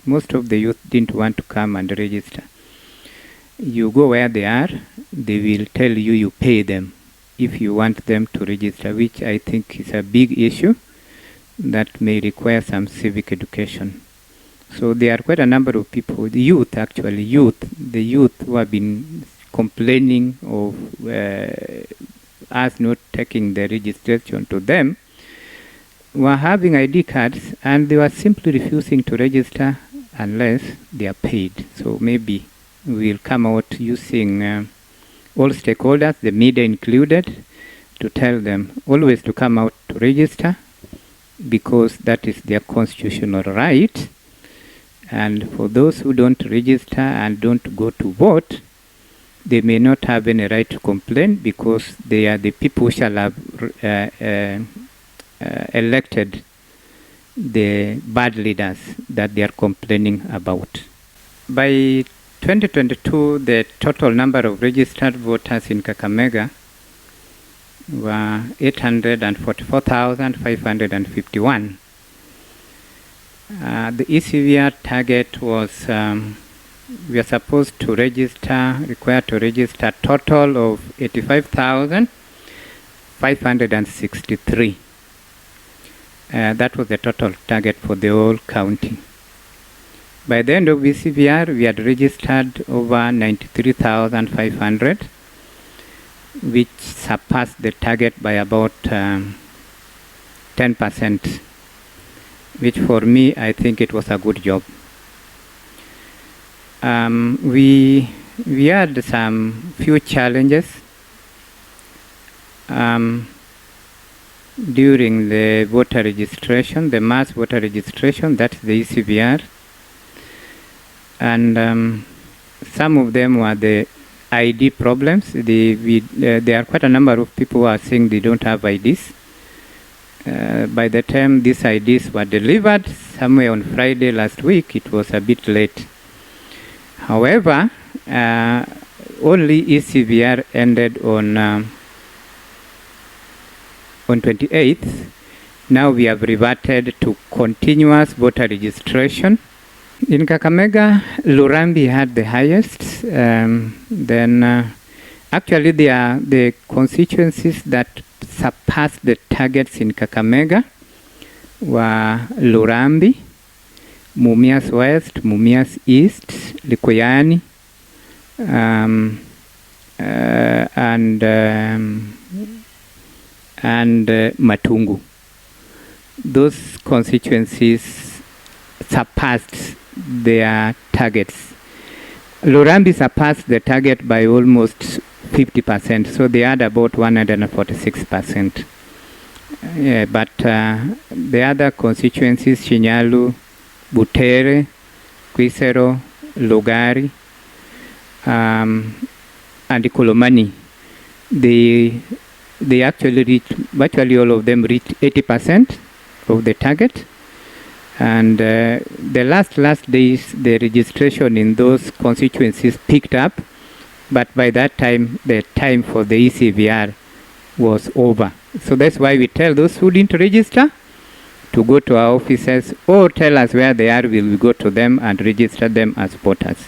most of the youth didn't want to come and register. You go where they are, they will tell you you pay them if you want them to register, which I think is a big issue that may require some civic education. So there are quite a number of people, the youth who have been complaining of us not taking the registration to them, were having ID cards and they were simply refusing to register unless they are paid. So maybe we'll come out using all stakeholders, the media included, to tell them always to come out to register because that is their constitutional right. And for those who don't register and don't go to vote, they may not have any right to complain because they are the people who shall have elected the bad leaders that they are complaining about. By 2022, the total number of registered voters in Kakamega were 844,551. The ECVR target was we are supposed to required to register a total of 85,563. That was the total target for the whole county. By the end of ECVR, we had registered over 93,500, which surpassed the target by about 10%, which for me, I think it was a good job. We had some few challenges during the voter registration, the mass voter registration, that's the ECVR. And some of them were the ID problems. There are quite a number of people who are saying they don't have IDs. By the time these IDs were delivered, somewhere on Friday last week, it was a bit late. However, only ECVR ended on 28th. Now we have reverted to continuous voter registration. In Kakamega, Lurambi had the highest. Actually, the constituencies that surpassed the targets in Kakamega were Lurambi, Mumias West, Mumias East, Likuyani, and Matungu. Those constituencies surpassed their targets. Lurambi surpassed the target by almost 50%, so they had about 146%. But the other constituencies, Shinyalu, Butere, Quisero, Lugari, and Kolomani, they actually reached, virtually all of them reached 80% of the target. And the last days, the registration in those constituencies picked up, but by that time, the time for the ECVR was over. So that's why we tell those who didn't register to go to our offices or tell us where they are, we will go to them and register them as voters.